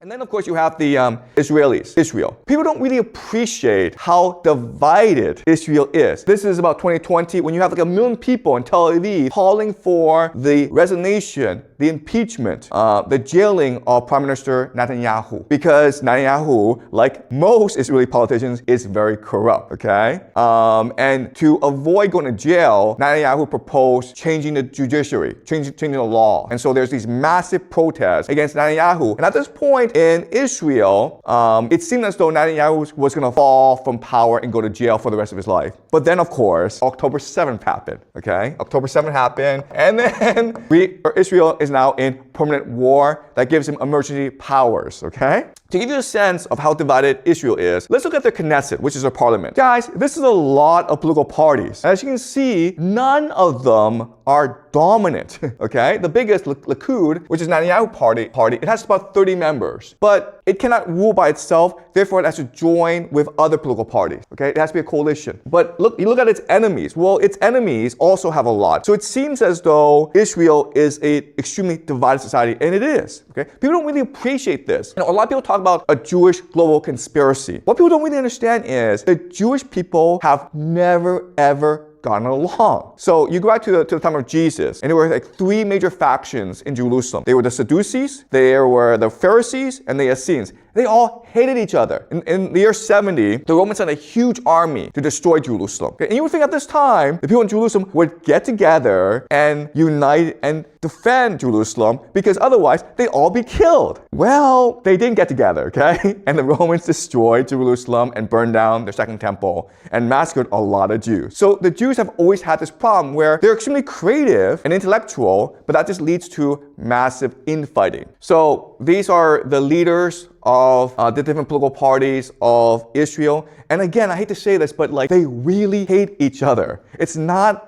And then, of course, you have the Israelis, Israel. People don't really appreciate how divided Israel is. This is about 2020 when you have like 1 million people in Tel Aviv calling for the resignation, the impeachment, the jailing of Prime Minister Netanyahu. Because Netanyahu, like most Israeli politicians, is very corrupt, okay? And to avoid going to jail, Netanyahu proposed changing the judiciary, changing the law. And so there's these massive protests against Netanyahu. And at this point, in Israel, it seemed as though Netanyahu was going to fall from power and go to jail for the rest of his life. But then, of course, October 7th happened, okay? October 7th happened, and then Israel is now in permanent war that gives him emergency powers, okay? To give you a sense of how divided Israel is, let's look at the Knesset, which is their parliament. Guys, this is a lot of political parties. As you can see, none of them are dominant, okay? The biggest, Likud, which is Netanyahu party, it has about 30 members. But it cannot rule by itself, therefore it has to join with other political parties, okay? It has to be a coalition. But you look at its enemies. Well, its enemies also have a lot. So it seems as though Israel is an extremely divided society, and it is, okay? People don't really appreciate this. You know, a lot of people talk about a Jewish global conspiracy. What people don't really understand is the Jewish people have never, ever gotten along. So you go back to the time of Jesus, and there were like 3 major factions in Jerusalem. They were the Sadducees, there were the Pharisees, and the Essenes. They all hated each other. In the year 70, the Romans sent a huge army to destroy Jerusalem. Okay? And you would think at this time, the people in Jerusalem would get together and unite and defend Jerusalem because otherwise they'd all be killed. Well, they didn't get together, okay? And the Romans destroyed Jerusalem and burned down their second temple and massacred a lot of Jews. So the Jews have always had this problem where they're extremely creative and intellectual, but that just leads to massive infighting. So these are the leaders of the different political parties of Israel. And again, I hate to say this, but like they really hate each other. It's not,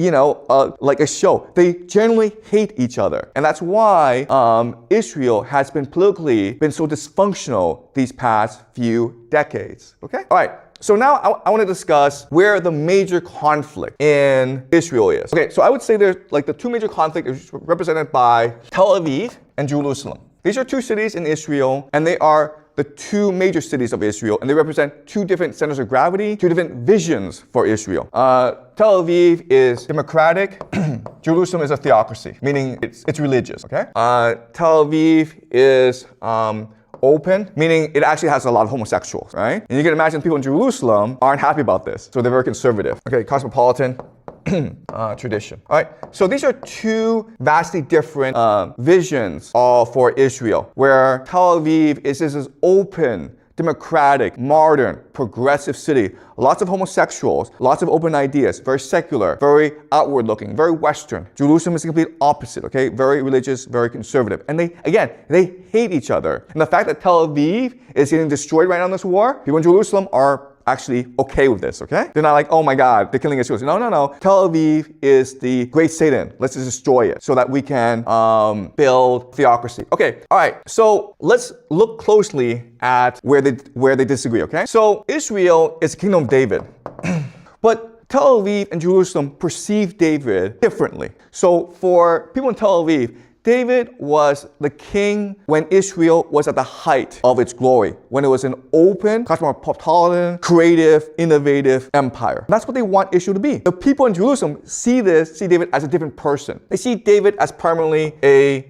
like a show. They generally hate each other. And that's why Israel has been politically so dysfunctional these past few decades. Okay? All right. So now I want to discuss where the major conflict in Israel is. Okay, so I would say there's like the 2 major conflicts is represented by Tel Aviv and Jerusalem. These are 2 cities in Israel, and they are the 2 major cities of Israel, and they represent 2 different centers of gravity, 2 different visions for Israel. Tel Aviv is democratic. Jerusalem is a theocracy, meaning it's religious, okay? Tel Aviv is open, meaning it actually has a lot of homosexuals, right? And you can imagine people in Jerusalem aren't happy about this, so they're very conservative. Okay, cosmopolitan tradition. All right, so these are 2 vastly different visions for Israel, where Tel Aviv is this open, democratic, modern, progressive city. Lots of homosexuals, lots of open ideas, very secular, very outward looking, very Western. Jerusalem is the complete opposite, okay? Very religious, very conservative. And they hate each other. And the fact that Tel Aviv is getting destroyed right now in this war, people in Jerusalem are actually okay with this, okay? They're not like, oh my God, they're killing Israel. No. Tel Aviv is the great Satan. Let's just destroy it so that we can build theocracy. Okay, all right. So let's look closely at where they disagree, okay? So Israel is the kingdom of David. But Tel Aviv and Jerusalem perceive David differently. So for people in Tel Aviv, David was the king when Israel was at the height of its glory, when it was an open, cosmopolitan, creative, innovative empire. That's what they want Israel to be. The people in Jerusalem see David as a different person. They see David as primarily a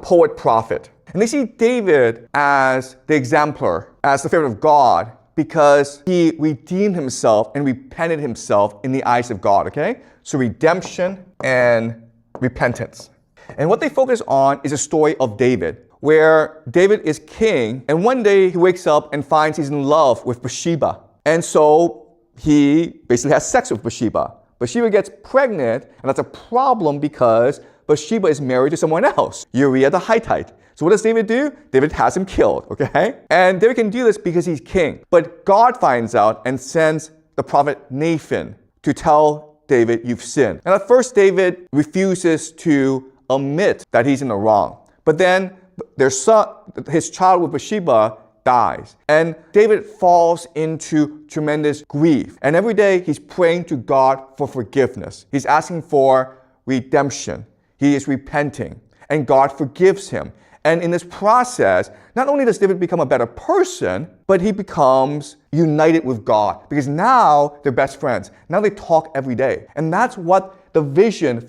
poet prophet. And they see David as the exemplar, as the favorite of God, because he redeemed himself and repented himself in the eyes of God, okay? So redemption and repentance. And what they focus on is a story of David, where David is king, and one day he wakes up and finds he's in love with Bathsheba. And so he basically has sex with Bathsheba. Bathsheba gets pregnant, and that's a problem because Bathsheba is married to someone else, Uriah the Hittite. So what does David do? David has him killed, okay? And David can do this because he's king. But God finds out and sends the prophet Nathan to tell David, you've sinned. And at first, David refuses to admit that he's in the wrong. But then his child with Bathsheba dies. And David falls into tremendous grief. And every day he's praying to God for forgiveness. He's asking for redemption. He is repenting. And God forgives him. And in this process, not only does David become a better person, but he becomes united with God because now they're best friends. Now they talk every day. And that's what the vision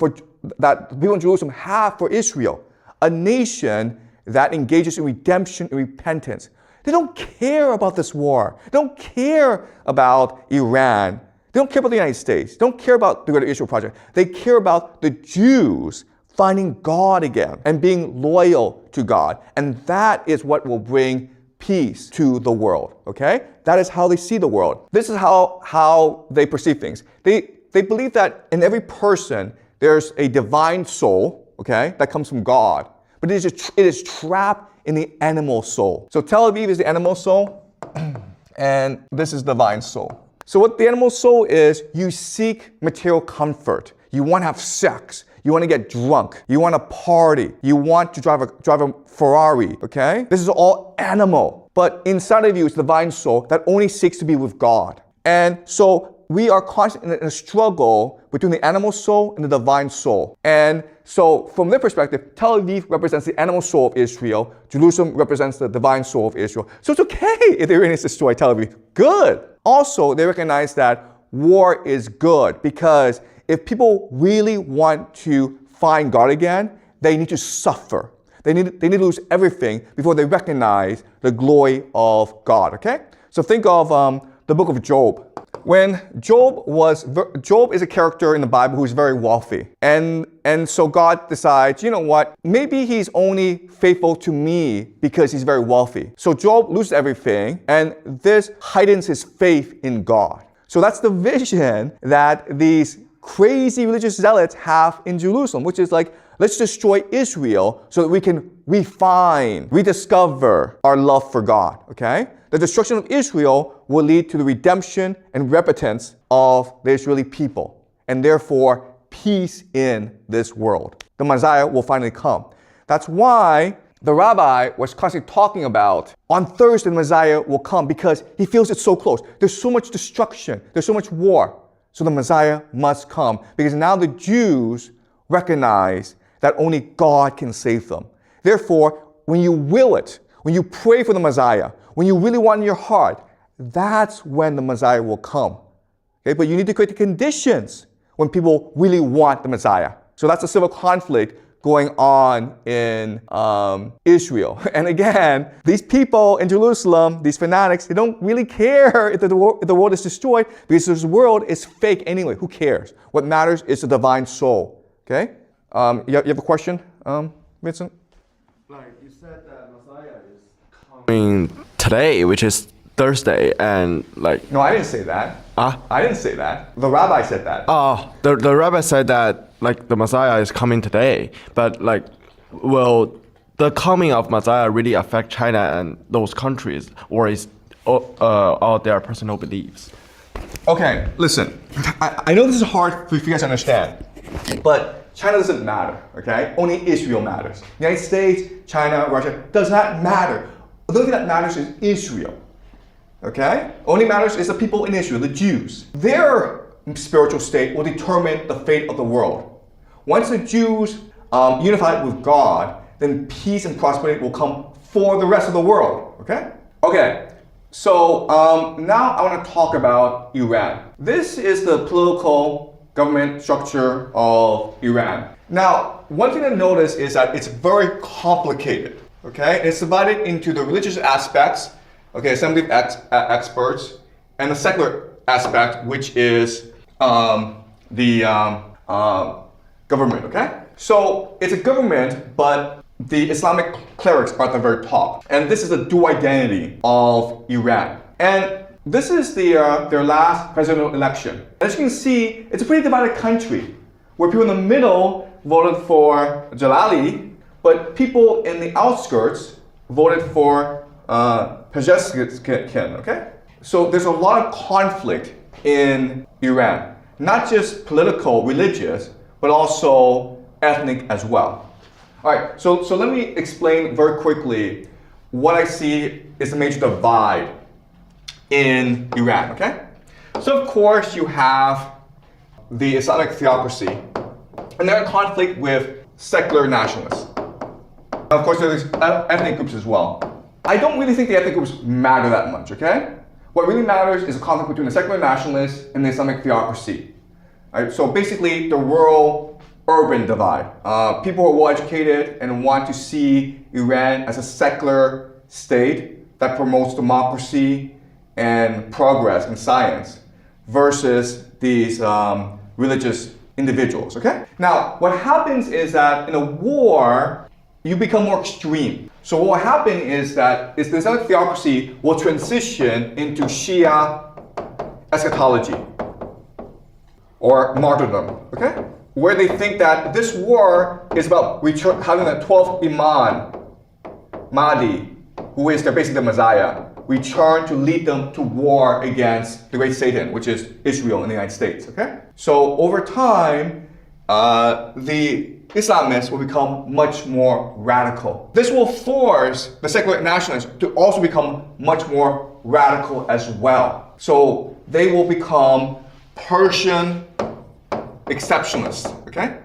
that people in Jerusalem have for Israel, a nation that engages in redemption and repentance. They don't care about this war. They don't care about Iran. They don't care about the United States. They don't care about the Greater Israel Project. They care about the Jews finding God again and being loyal to God. And that is what will bring peace to the world, okay? That is how they see the world. This is how they perceive things. They believe that in every person, there's a divine soul, okay, that comes from God. But it is trapped in the animal soul. So Tel Aviv is the animal soul, and this is the divine soul. So what the animal soul is, you seek material comfort. You want to have sex. You want to get drunk. You want to party. You want to drive a Ferrari, okay? This is all animal. But inside of you is the divine soul that only seeks to be with God. And so we are constantly in a struggle between the animal soul and the divine soul. And so from their perspective, Tel Aviv represents the animal soul of Israel. Jerusalem represents the divine soul of Israel. So it's okay if the Iranians destroy Tel Aviv. Good. Also, they recognize that war is good because if people really want to find God again, they need to suffer. They need to lose everything before they recognize the glory of God, okay? So think of the book of Job. When Job is a character in the Bible who's very wealthy. And so God decides, you know what, maybe he's only faithful to me because he's very wealthy. So Job loses everything, and this heightens his faith in God. So that's the vision that these crazy religious zealots have in Jerusalem, which is like, let's destroy Israel so that we can rediscover our love for God, okay? The destruction of Israel will lead to the redemption and repentance of the Israeli people, and therefore peace in this world. The Messiah will finally come. That's why the rabbi was constantly talking about on Thursday the Messiah will come because he feels it's so close. There's so much destruction. There's so much war. So the Messiah must come because now the Jews recognize that only God can save them. Therefore, when you will it, when you pray for the Messiah, when you really want in your heart, that's when the Messiah will come. Okay? But you need to create the conditions when people really want the Messiah. So that's a civil conflict going on in Israel. And again, these people in Jerusalem, these fanatics, they don't really care if the world is destroyed because this world is fake anyway. Who cares? What matters is the divine soul. Okay? You have a question, Vincent? Like you said that Messiah is coming today, which is Thursday, and like... No, I didn't say that. I didn't say that. The rabbi said that. Oh, the rabbi said that like the Messiah is coming today, but like, will the coming of Messiah really affect China and those countries, or is all their personal beliefs? Okay, listen. I know this is hard for you guys to understand, but China doesn't matter, okay? Only Israel matters. The United States, China, Russia, does not matter. The only thing that matters is Israel, okay? Only matters is the people in Israel, the Jews. Their spiritual state will determine the fate of the world. Once the Jews unify with God, then peace and prosperity will come for the rest of the world, okay? Okay, so now I want to talk about Iran. This is the political government structure of Iran. Now, one thing to notice is that it's very complicated, okay? It's divided into the religious aspects, okay, assembly of experts, and the secular aspect, which is the government, okay? So it's a government, but the Islamic clerics are at the very top. And this is the dual identity of Iran. And this is their last presidential election. As you can see, it's a pretty divided country, where people in the middle voted for Jalali, but people in the outskirts voted for Pezeshkian, okay? So there's a lot of conflict in Iran, not just political, religious, but also ethnic as well. All right, so let me explain very quickly what I see is the major divide in Iran, okay? So of course you have the Islamic theocracy, and they're in conflict with secular nationalists. Of course, there's ethnic groups as well. I don't really think the ethnic groups matter that much, okay? What really matters is a conflict between the secular nationalists and the Islamic theocracy. Right? So basically, the rural-urban divide. People who are well-educated and want to see Iran as a secular state that promotes democracy and progress in science versus these religious individuals, okay? Now, what happens is that in a war, you become more extreme. So what will happen is that the Islamic theocracy will transition into Shia eschatology or martyrdom, okay? Where they think that this war is about having the 12th Imam, Mahdi, who is basically the Messiah, return to lead them to war against the great Satan, which is Israel and the United States, okay? So over time, the Islamists will become much more radical. This will force the secular nationalists to also become much more radical as well. So they will become Persian exceptionalists, okay?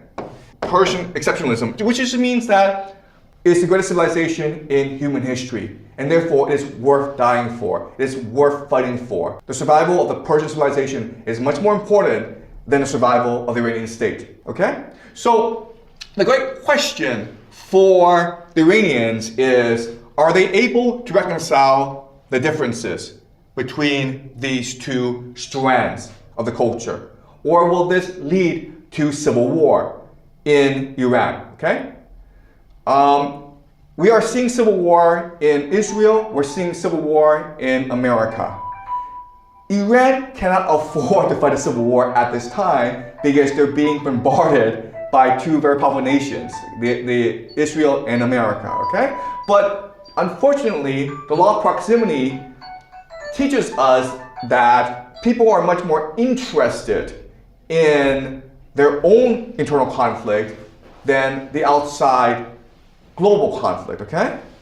Persian exceptionalism, which just means that it's the greatest civilization in human history, and therefore it is worth dying for. It is worth fighting for. The survival of the Persian civilization is much more important than the survival of the Iranian state, okay? So the great question for the Iranians is, are they able to reconcile the differences between these two strands of the culture? Or will this lead to civil war in Iran, okay? We are seeing civil war in Israel, we're seeing civil war in America. Iran cannot afford to fight a civil war at this time because they're being bombarded by two very powerful nations, the Israel and America, okay? But unfortunately, the law of proximity teaches us that people are much more interested in their own internal conflict than the outside global conflict, okay?